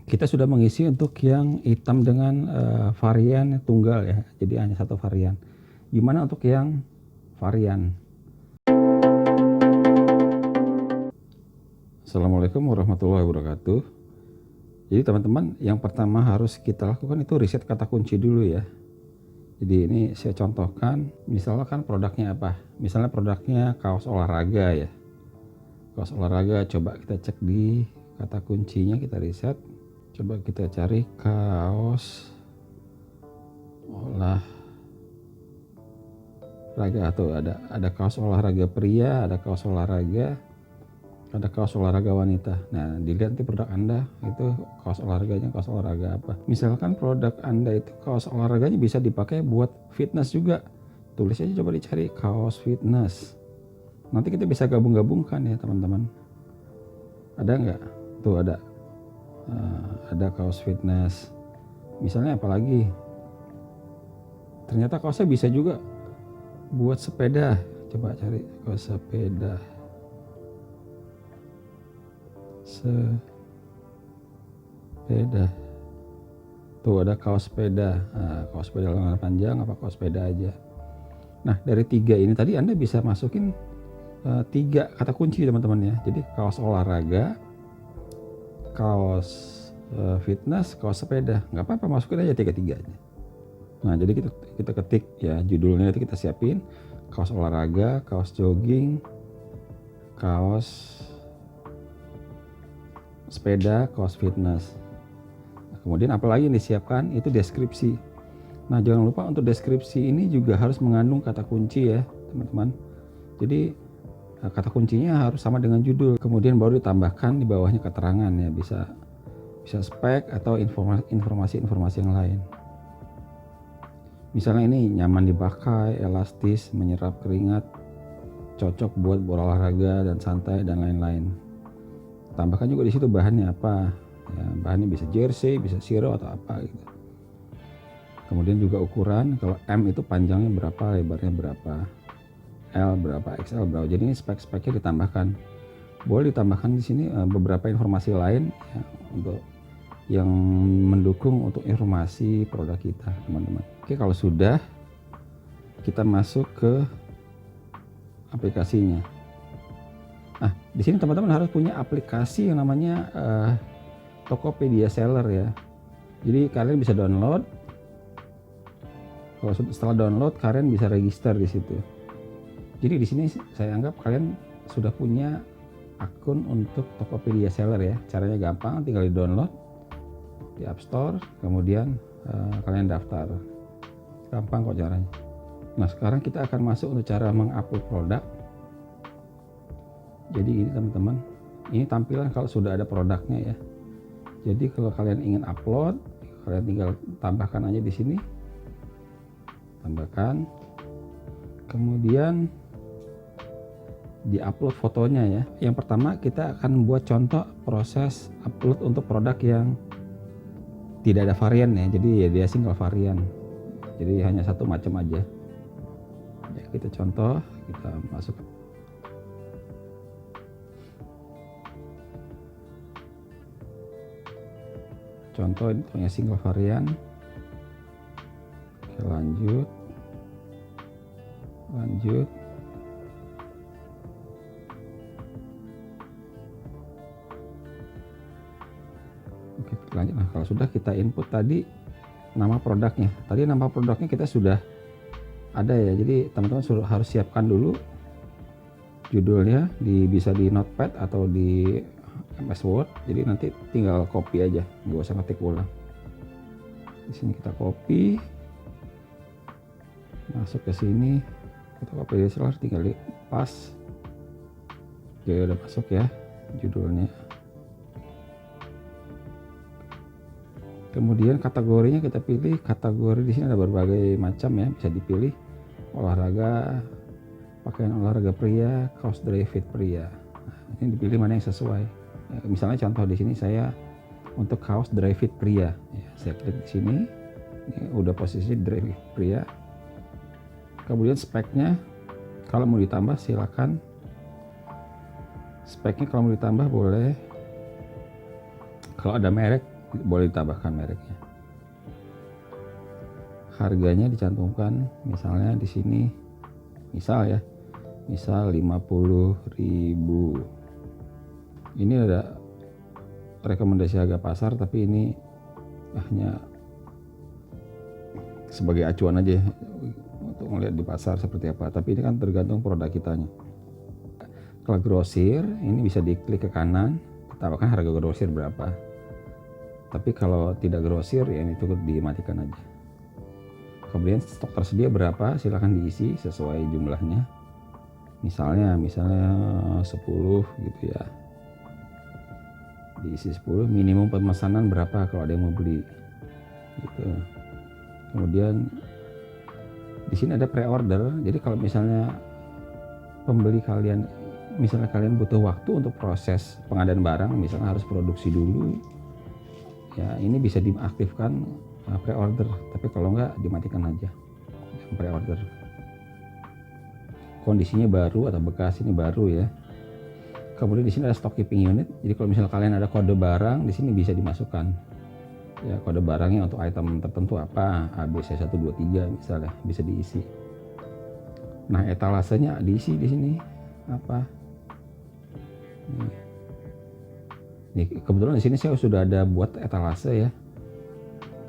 Kita sudah mengisi untuk yang hitam dengan varian tunggal ya, jadi hanya satu varian. Gimana untuk yang varian? Assalamualaikum warahmatullahi wabarakatuh. Jadi teman-teman, yang pertama harus kita lakukan itu riset kata kunci dulu ya. Jadi ini saya contohkan, misalkan produknya apa? Misalnya produknya kaos olahraga ya. Kaos olahraga, coba kita cek di kata kuncinya, kita riset. Coba kita cari kaos olahraga, atau ada kaos olahraga pria, ada kaos olahraga wanita. Nah, dilihat nanti produk Anda itu kaos olahraganya kaos olahraga apa. Misalkan produk Anda itu kaos olahraganya bisa dipakai buat fitness juga. Tulis aja, coba dicari kaos fitness. Nanti kita bisa gabung-gabungkan ya teman-teman. Ada nggak? Tuh ada kaos fitness. Misalnya apalagi? Ternyata kaosnya bisa juga buat sepeda. Coba cari kaos sepeda. Tuh ada kaos sepeda. Nah, kaos sepeda lengan panjang apa kaos sepeda aja. Nah, dari 3 ini tadi Anda bisa masukin 3 kata kunci teman-teman ya. Jadi kaos olahraga, kaos fitness, kaos sepeda, nggak apa-apa, masukin aja 3-3-nya. Nah, jadi kita ketik ya, judulnya itu kita siapin kaos olahraga, kaos jogging, kaos sepeda, kaos fitness. Nah, kemudian apalagi yang disiapkan itu deskripsi. Nah, jangan lupa untuk deskripsi ini juga harus mengandung kata kunci ya teman-teman. Jadi kata kuncinya harus sama dengan judul, kemudian baru ditambahkan di bawahnya keterangan ya, bisa spek atau informasi yang lain. Misalnya ini nyaman dipakai, elastis, menyerap keringat, cocok buat berolahraga dan santai dan lain-lain. Tambahkan juga di situ bahannya apa ya, bahannya bisa jersey, bisa siro atau apa gitu. Kemudian juga ukuran, kalau M itu panjangnya berapa, lebarnya berapa, L berapa, XL berapa. Jadi ini spek-speknya ditambahkan. Boleh ditambahkan di sini beberapa informasi lain ya, untuk yang mendukung untuk informasi produk kita teman-teman. Oke, kalau sudah, kita masuk ke aplikasinya. Nah, di sini teman-teman harus punya aplikasi yang namanya Tokopedia Seller ya. Jadi kalian bisa download. Kalau setelah download, kalian bisa register di situ. Jadi di sini saya anggap kalian sudah punya akun untuk Tokopedia Seller ya. Caranya gampang, tinggal di download di App Store, kemudian kalian daftar. Gampang kok caranya. Nah, sekarang kita akan masuk untuk cara mengupload produk. Jadi ini teman-teman, ini tampilan kalau sudah ada produknya ya. Jadi kalau kalian ingin upload, kalian tinggal tambahkan aja di sini. Tambahkan. Kemudian di-upload fotonya ya. Yang pertama kita akan buat contoh proses upload untuk produk yang tidak ada varian ya. Jadi ya dia single varian. Jadi hanya satu macam aja. Ya, kita contoh, kita masuk. Contoh ini punya single varian. Oke, lanjut. Oke, lanjut. Nah, kalau sudah kita input tadi nama produknya. Tadi nama produknya kita sudah ada ya. Jadi teman-teman harus siapkan dulu judulnya, bisa di Notepad atau di MS Word. Jadi nanti tinggal copy aja, nggak usah ngetik ulang. Di sini kita copy, masuk ke sini, kita copy di Seller, tinggal di pas. Oke, udah masuk ya judulnya. Kemudian kategorinya kita pilih. Kategori di sini ada berbagai macam ya, bisa dipilih olahraga, pakaian olahraga pria, kaos dry fit pria. Nah, ini dipilih mana yang sesuai. Ya, misalnya contoh di sini saya untuk kaos dry fit pria. Ya, saya klik di sini. Ini udah posisi dry fit pria. Kemudian speknya kalau mau ditambah silakan. Speknya kalau mau ditambah boleh. Kalau ada merek boleh ditambahkan mereknya. Harganya dicantumkan misalnya di sini, misal 50.000. Ini ada rekomendasi harga pasar, tapi ini hanya sebagai acuan aja untuk melihat di pasar seperti apa, tapi ini kan tergantung produk kitanya. Kalau grosir ini bisa diklik ke kanan, tambahkan harga grosir berapa. Tapi kalau tidak grosir ya ini cukup dimatikan aja. Kemudian stok tersedia berapa, silahkan diisi sesuai jumlahnya. Misalnya 10 gitu ya. Diisi 10, minimum pemesanan berapa kalau ada yang mau beli. Gitu. Kemudian di sini ada pre-order. Jadi kalau misalnya pembeli kalian, misalnya kalian butuh waktu untuk proses pengadaan barang, misalnya harus produksi dulu, ya ini bisa diaktifkan pre-order. Tapi kalau enggak, dimatikan aja pre-order. Kondisinya baru atau bekas ini baru ya. Kemudian di sini ada stock keeping unit. Jadi kalau misalnya kalian ada kode barang, di sini bisa dimasukkan. Ya, kode barangnya untuk item tertentu apa, ABC123 misalnya, bisa diisi. Nah, etalasenya diisi di sini apa? Nih, kebetulan di sini saya sudah ada buat etalase ya.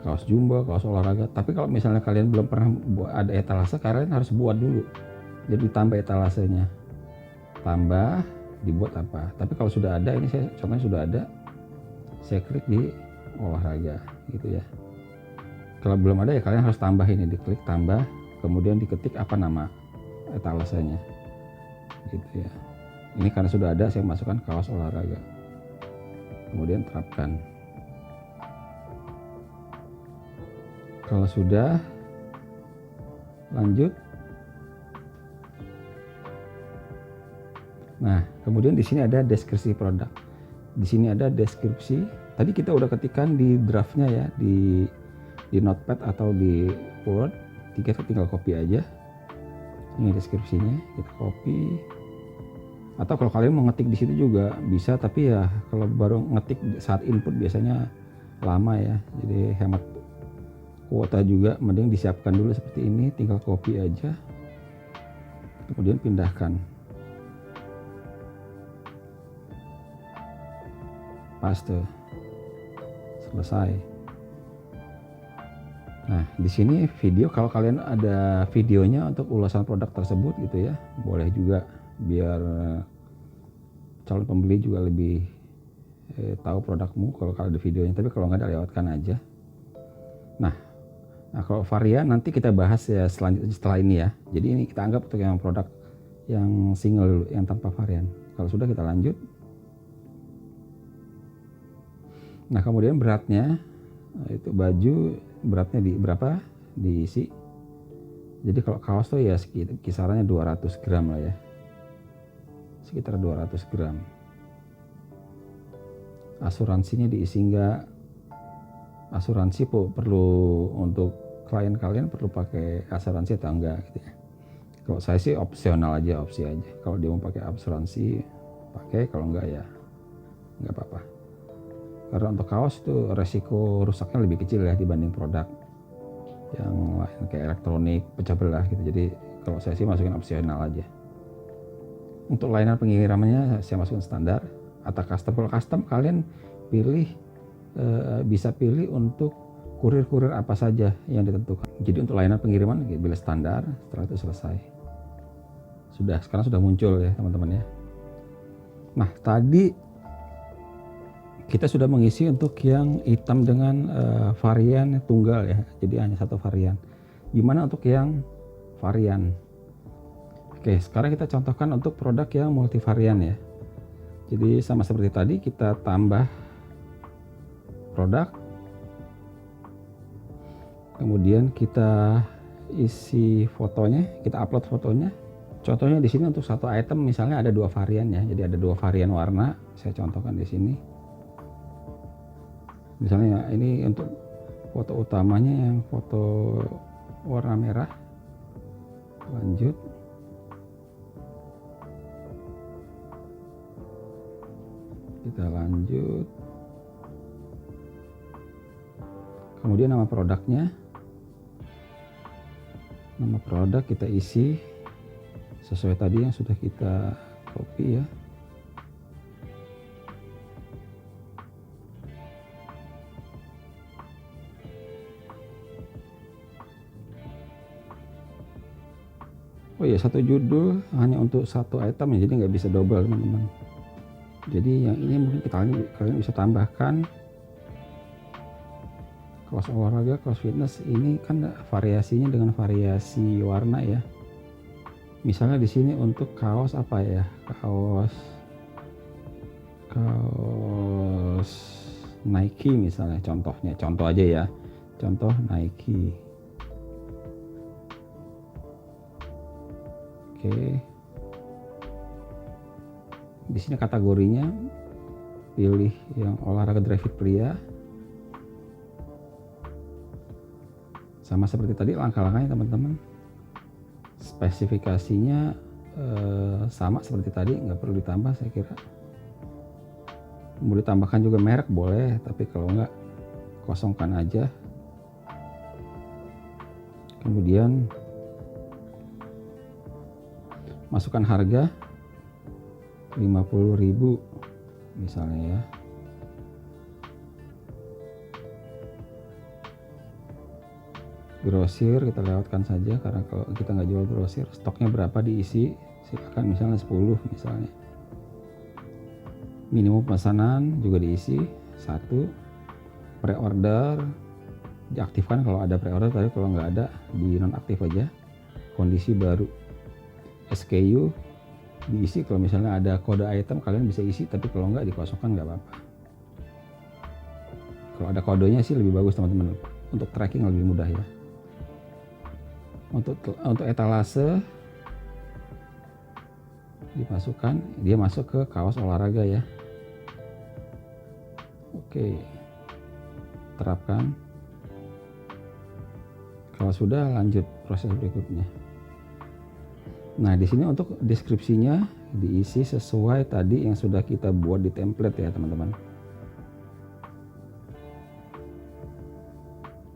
Kaos jumbo, kaos olahraga. Tapi kalau misalnya kalian belum pernah ada etalase, kalian harus buat dulu. Jadi tambah etalasenya. Tambah, dibuat apa. Tapi kalau sudah ada, ini saya contohnya sudah ada, saya klik di olahraga gitu ya. Kalau belum ada ya kalian harus tambah ini, diklik tambah, kemudian diketik apa nama etalasenya gitu ya. Ini karena sudah ada, saya masukkan kaos olahraga, kemudian terapkan. Kalau sudah, lanjut. Nah, kemudian di sini ada deskripsi produk. Di sini ada deskripsi. Tadi kita udah ketikkan di draftnya ya, di Notepad atau di Word. Kita tinggal copy aja. Ini deskripsinya, kita copy. Atau kalau kalian mau ngetik di situ juga bisa, tapi ya kalau baru ngetik saat input biasanya lama ya. Jadi hemat kuota juga, mending disiapkan dulu seperti ini, tinggal copy aja. Kemudian pindahkan. Paste. Selesai. Nah, di sini video, kalau kalian ada videonya untuk ulasan produk tersebut gitu ya, boleh juga, biar calon pembeli juga lebih tahu produkmu kalau ada videonya. Tapi kalau nggak ada, lewatkan aja. Nah, kalau varian nanti kita bahas ya selanjutnya setelah ini ya. Jadi ini kita anggap untuk yang produk yang single dulu, yang tanpa varian. Kalau sudah, kita lanjut. Nah, kemudian beratnya, itu baju beratnya di berapa, diisi. Jadi kalau kaos tuh ya kisarannya 200 gram lah ya, sekitar 200 gram. Asuransinya diisi enggak, asuransi perlu untuk klien kalian, perlu pakai asuransi atau enggak gitu ya. Kalau saya sih opsional aja, opsi aja. Kalau dia mau pakai asuransi pakai, kalau enggak ya enggak apa-apa. Karena untuk kaos itu resiko rusaknya lebih kecil ya dibanding produk yang lain kayak elektronik, pecah belah gitu. Jadi kalau saya sih masukin opsional aja. Untuk layanan pengirimannya saya masukin standar atau custom. Kalau custom kalian pilih, bisa pilih untuk kurir-kurir apa saja yang ditentukan. Jadi untuk layanan pengiriman pilih standar, setelah itu selesai. Sekarang sudah muncul ya teman-teman ya. Nah, tadi kita sudah mengisi untuk yang hitam dengan varian tunggal ya, jadi hanya satu varian. Gimana untuk yang varian? Oke, sekarang kita contohkan untuk produk yang multivarian ya. Jadi sama seperti tadi, kita tambah produk, kemudian kita isi fotonya, kita upload fotonya. Contohnya di sini untuk satu item misalnya ada 2 varian ya, jadi ada 2 varian warna. Saya contohkan di sini. Misalnya ini untuk foto utamanya yang foto warna merah. Lanjut. Kita lanjut. Kemudian nama produknya, nama produk kita isi sesuai tadi yang sudah kita copy ya. Oh iya, satu judul hanya untuk satu item ya, jadi nggak bisa double teman-teman. Jadi yang ini mungkin kalian bisa tambahkan kaos olahraga, kaos fitness. Ini kan variasinya dengan variasi warna ya. Misalnya di sini untuk kaos apa ya? Kaos Nike misalnya, contoh aja ya. Contoh Nike. Oke. Di sini kategorinya pilih yang olahraga dry fit pria. Sama seperti tadi langkah-langkahnya teman-teman. Spesifikasinya sama seperti tadi, nggak perlu ditambah saya kira. Mau ditambahkan juga merek boleh, tapi kalau nggak kosongkan aja. Kemudian masukkan harga 50.000 misalnya ya. Grosir kita lewatkan saja, karena kalau kita nggak jual grosir, stoknya berapa diisi, silakan misalnya 10 misalnya. Minimum pesanan juga diisi 1. Pre-order diaktifkan kalau ada pre-order, tapi kalau nggak ada di nonaktif aja. Kondisi baru. SKU diisi, kalau misalnya ada kode item kalian bisa isi, tapi kalau nggak dikosongkan nggak apa-apa. Kalau ada kodenya sih lebih bagus teman-teman, untuk tracking lebih mudah ya. Untuk etalase dimasukkan, dia masuk ke kaos olahraga ya. Oke, terapkan. Kalau sudah, lanjut proses berikutnya. Nah, di sini untuk deskripsinya diisi sesuai tadi yang sudah kita buat di template ya teman-teman.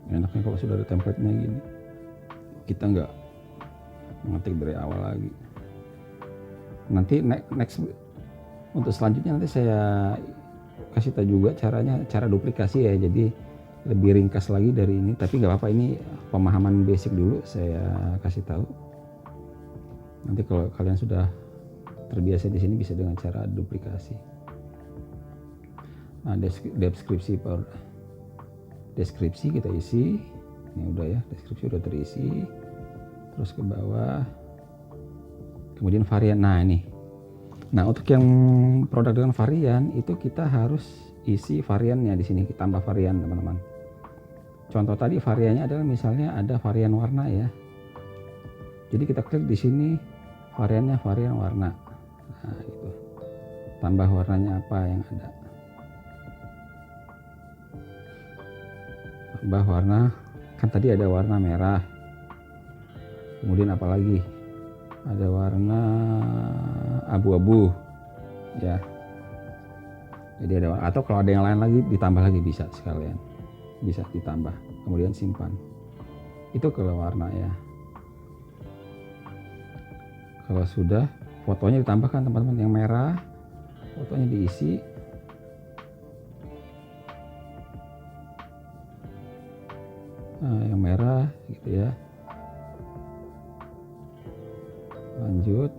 Enaknya kalau sudah ada template-nya gini, kita nggak mengetik dari awal lagi. Nanti next untuk selanjutnya nanti saya kasih tahu juga cara duplikasi ya, jadi lebih ringkas lagi dari ini, tapi nggak apa-apa, ini pemahaman basic dulu saya kasih tahu. Nanti kalau kalian sudah terbiasa di sini bisa dengan cara duplikasi. Nah, deskripsi kita isi. Ini udah ya, deskripsi udah terisi. Terus ke bawah. Kemudian varian. Nah, ini. Nah, untuk yang produk dengan varian itu kita harus isi variannya di sini, kita tambah varian, teman-teman. Contoh tadi variannya adalah misalnya ada varian warna ya. Jadi kita klik di sini variannya varian warna. Nah, itu. Tambah warnanya apa yang ada. Tambah warna, kan tadi ada warna merah. Kemudian apa lagi? Ada warna abu-abu. Ya. Jadi ada, atau kalau ada yang lain lagi ditambah lagi bisa sekalian. Bisa ditambah. Kemudian simpan. Itu kalau warna ya. Kalau sudah, fotonya ditambahkan teman-teman, yang merah, fotonya diisi. Nah, yang merah gitu ya. Lanjut.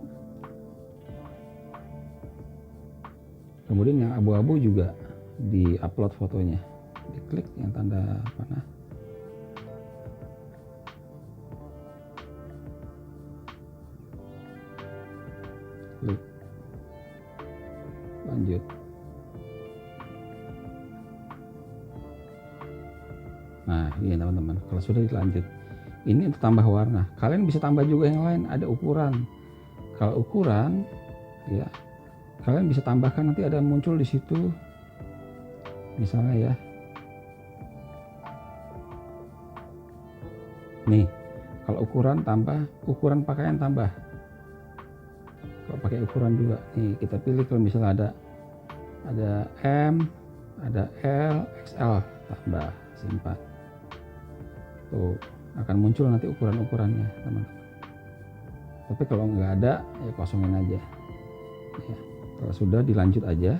Kemudian yang abu-abu juga di-upload fotonya. Diklik yang tanda panah. Klik. Lanjut. Nah, ini teman-teman, kalau sudah dilanjut, ini untuk tambah warna. Kalian bisa tambah juga yang lain, ada ukuran. Kalau ukuran, ya, kalian bisa tambahkan, nanti ada muncul di situ, misalnya ya. Nih, kalau ukuran tambah, ukuran pakaian tambah. Kalau pakai ukuran juga, nih kita pilih, kalau misalnya ada M, ada L, XL, tambah, simpan. Tuh akan muncul nanti ukuran-ukurannya teman-teman. Tapi kalau nggak ada ya kosongin aja ya. Kalau sudah dilanjut aja.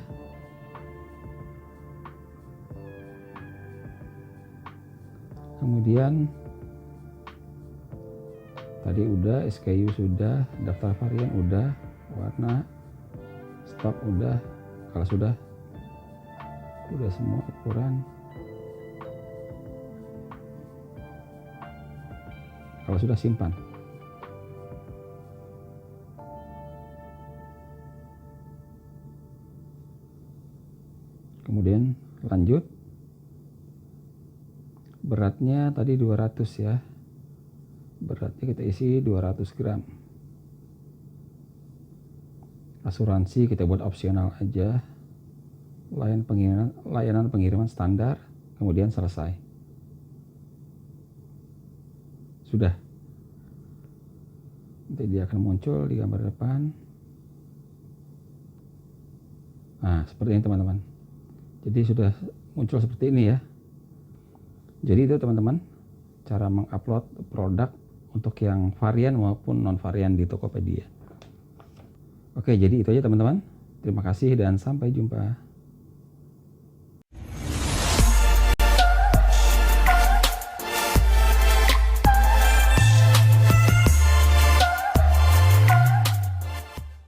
Kemudian tadi udah, SKU sudah, daftar varian udah, warna, stok udah. Kalau sudah semua ukuran. Kalau sudah, simpan. Kemudian lanjut. Beratnya tadi 200 ya. Beratnya kita isi 200 gram. Asuransi kita buat opsional aja. Layanan pengiriman standar. Kemudian selesai. Sudah. Nanti dia akan muncul di gambar depan. Nah, seperti ini teman-teman. Jadi sudah muncul seperti ini ya. Jadi itu teman-teman, cara mengupload produk untuk yang varian maupun non varian di Tokopedia. Oke, jadi itu aja teman-teman. Terima kasih dan sampai jumpa.